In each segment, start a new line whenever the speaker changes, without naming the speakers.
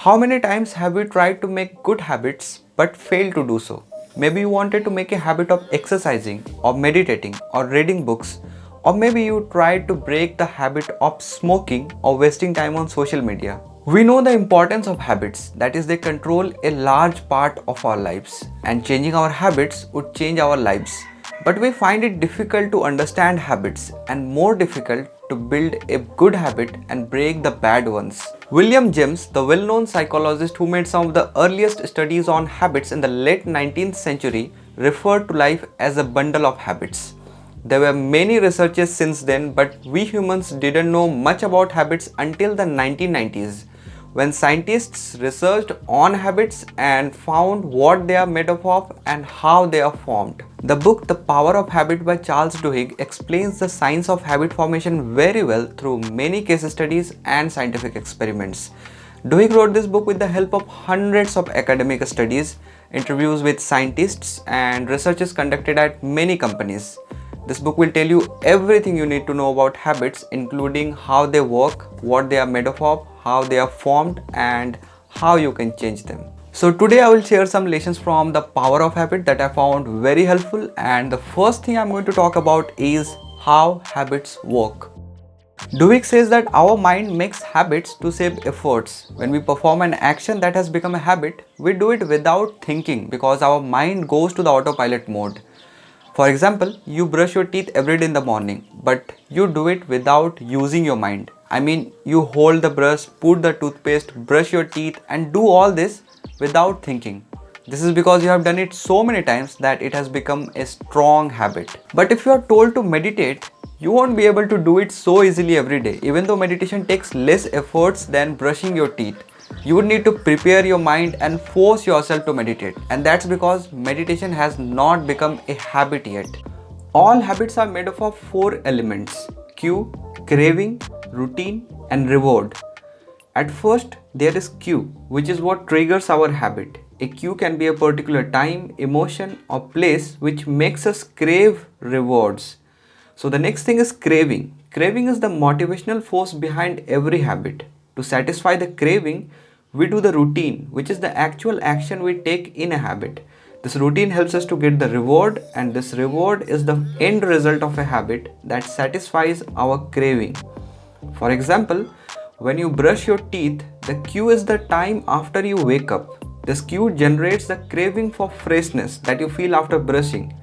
How many times have we tried to make good habits but failed to do so? Maybe you wanted to make a habit of exercising or meditating or reading books, or maybe you tried to break the habit of smoking or wasting time on social media. We know the importance of habits, that is, they control a large part of our lives, and changing our habits would change our lives. But we find it difficult to understand habits and more difficult to build a good habit and break the bad ones. William James, the well-known psychologist who made some of the earliest studies on habits in the late 19th century, referred to life as a bundle of habits. There were many researches since then, but we humans didn't know much about habits until the 1990s, when scientists researched on habits and found what they are made up of and how they are formed. The book The Power of Habit by Charles Duhigg explains the science of habit formation very well through many case studies and scientific experiments. Duhigg wrote this book with the help of hundreds of academic studies, interviews with scientists, and researches conducted at many companies. This book will tell you everything you need to know about habits, including how they work, what they are made up of, how they are formed, and how you can change them. So today I will share some lessons from The Power of Habit that I found very helpful, and the first thing I'm going to talk about is how habits work. Duhigg says that our mind makes habits to save efforts. When we perform an action that has become a habit, we do it without thinking because our mind goes to the autopilot mode. For example, you brush your teeth every day in the morning, but you do it without using your mind. I mean, you hold the brush, put the toothpaste, brush your teeth, and do all this without thinking. This is because you have done it so many times that it has become a strong habit. But if you are told to meditate, you won't be able to do it so easily every day, even though meditation takes less efforts than brushing your teeth. You would need to prepare your mind and force yourself to meditate, and that's because meditation has not become a habit yet. All habits are made up of four elements: cue, craving, routine, and reward. At first, there is cue, which is what triggers our habit. A cue can be a particular time, emotion, or place which makes us crave rewards. So the next thing is craving. Craving is the motivational force behind every habit. To satisfy the craving, we do the routine, which is the actual action we take in a habit. This routine helps us to get the reward, and this reward is the end result of a habit that satisfies our craving. For example, when you brush your teeth, the cue is the time after you wake up. This cue generates the craving for freshness that you feel after brushing.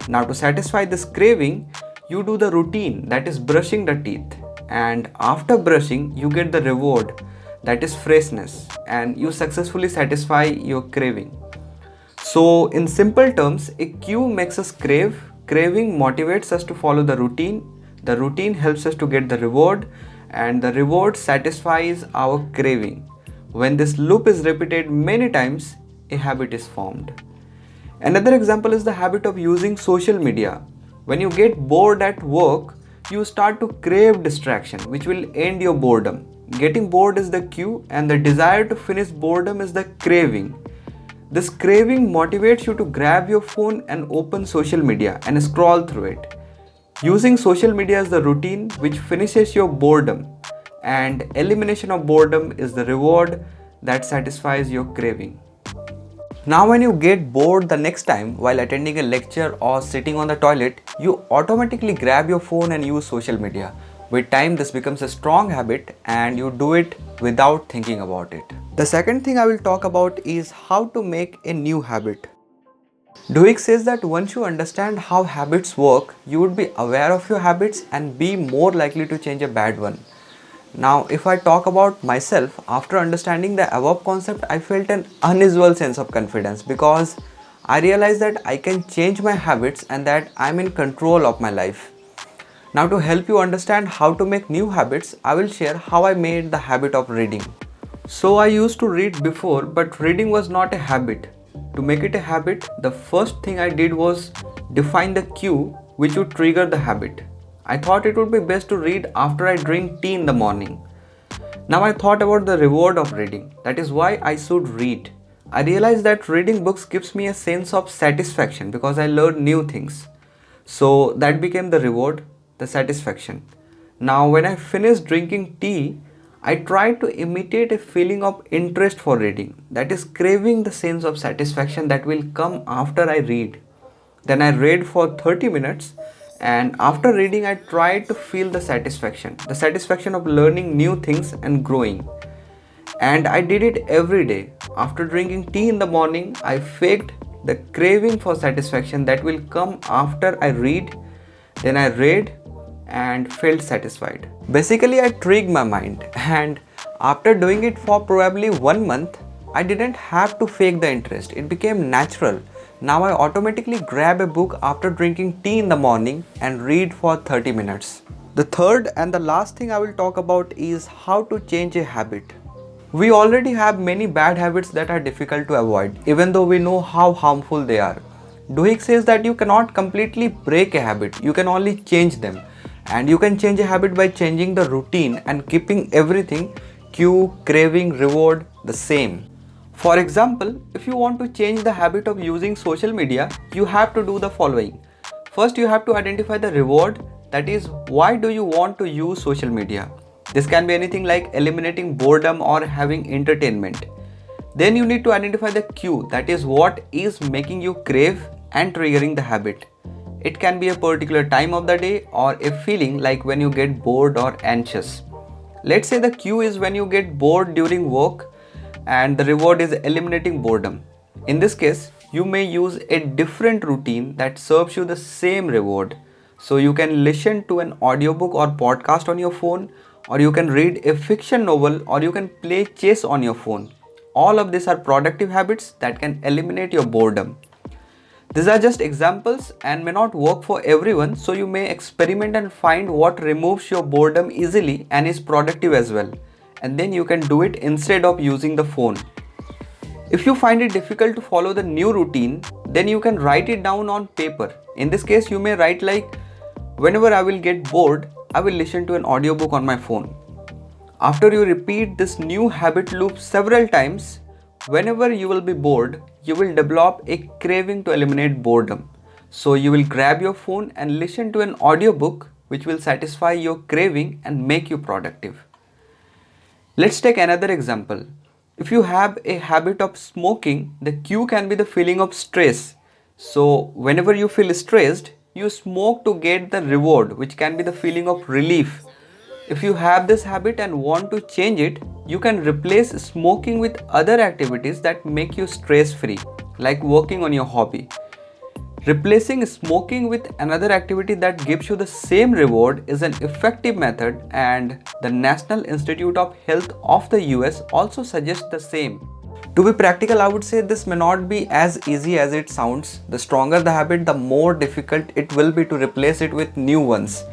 Now, to satisfy this craving, you do the routine, that is brushing the teeth, and after brushing you get the reward, that is freshness, and you successfully satisfy your craving. So in simple terms, a cue makes us crave, craving motivates us to follow the routine helps us to get the reward, and the reward satisfies our craving. When this loop is repeated many times, a habit is formed. Another example is the habit of using social media. When you get bored at work, you start to crave distraction, which will end your boredom. Getting bored is the cue, and the desire to finish boredom is the craving. This craving motivates you to grab your phone and open social media and scroll through it. Using social media is the routine which finishes your boredom, and elimination of boredom is the reward that satisfies your craving. Now when you get bored the next time while attending a lecture or sitting on the toilet, you automatically grab your phone and use social media. With time, this becomes a strong habit and you do it without thinking about it. The second thing I will talk about is how to make a new habit. Duhigg says that once you understand how habits work, you would be aware of your habits and be more likely to change a bad one. Now, if I talk about myself, after understanding the above concept, I felt an unusual sense of confidence because I realized that I can change my habits and that I'm in control of my life. Now, to help you understand how to make new habits, I will share how I made the habit of reading. So, I used to read before, but reading was not a habit. To make it a habit, the first thing I did was define the cue which would trigger the habit. I thought it would be best to read after I drink tea in the morning. Now I thought about the reward of reading. That is why I should read. I realized that reading books gives me a sense of satisfaction because I learn new things. So that became the reward, the satisfaction. Now when I finished drinking tea, I tried to imitate a feeling of interest for reading, that is, craving the sense of satisfaction that will come after I read. Then I read for 30 minutes, and after reading, I tried to feel the satisfaction of learning new things and growing. And I did it every day. After drinking tea in the morning, I faked the craving for satisfaction that will come after I read. Then I read and felt satisfied. Basically, I tricked my mind, and after doing it for probably 1 month, I didn't have to fake the interest. It became natural. Now I automatically grab a book after drinking tea in the morning and read for 30 minutes. The third and the last thing I will talk about is how to change a habit. We already have many bad habits that are difficult to avoid, even though we know how harmful they are. Duhigg says that you cannot completely break a habit, you can only change them. And you can change a habit by changing the routine and keeping everything, cue, craving, reward, the same. For example, if you want to change the habit of using social media, you have to do the following. First, you have to identify the reward, that is, why do you want to use social media? This can be anything like eliminating boredom or having entertainment. Then you need to identify the cue, that is, what is making you crave and triggering the habit. It can be a particular time of the day or a feeling like when you get bored or anxious. Let's say the cue is when you get bored during work and the reward is eliminating boredom. In this case, you may use a different routine that serves you the same reward. So you can listen to an audiobook or podcast on your phone, or you can read a fiction novel, or you can play chess on your phone. All of these are productive habits that can eliminate your boredom. These are just examples and may not work for everyone, so you may experiment and find what removes your boredom easily and is productive as well. And then you can do it instead of using the phone. If you find it difficult to follow the new routine, then you can write it down on paper. In this case, you may write like, whenever I will get bored, I will listen to an audiobook on my phone. After you repeat this new habit loop several times, whenever you will be bored, you will develop a craving to eliminate boredom. So you will grab your phone and listen to an audiobook which will satisfy your craving and make you productive. Let's take another example. If you have a habit of smoking, the cue can be the feeling of stress. So whenever you feel stressed, you smoke to get the reward, which can be the feeling of relief. If you have this habit and want to change it, you can replace smoking with other activities that make you stress-free, like working on your hobby. Replacing smoking with another activity that gives you the same reward is an effective method, and the National Institute of Health of the US also suggests the same. To be practical, I would say this may not be as easy as it sounds. The stronger the habit, the more difficult it will be to replace it with new ones.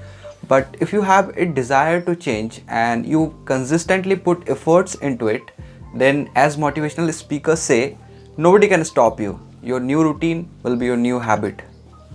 But if you have a desire to change and you consistently put efforts into it, then as motivational speakers say, nobody can stop you. Your new routine will be your new habit.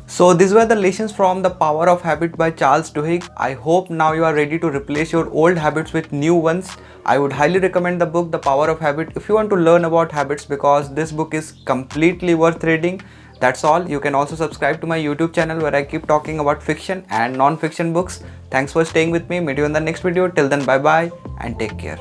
So these were the lessons from The Power of Habit by Charles Duhigg. I hope now you are ready to replace your old habits with new ones. I would highly recommend the book The Power of Habit if you want to learn about habits, because this book is completely worth reading. That's all. You can also subscribe to my YouTube channel where I keep talking about fiction and non-fiction books. Thanks for staying with me. Meet you in the next video. Till then, bye bye and take care.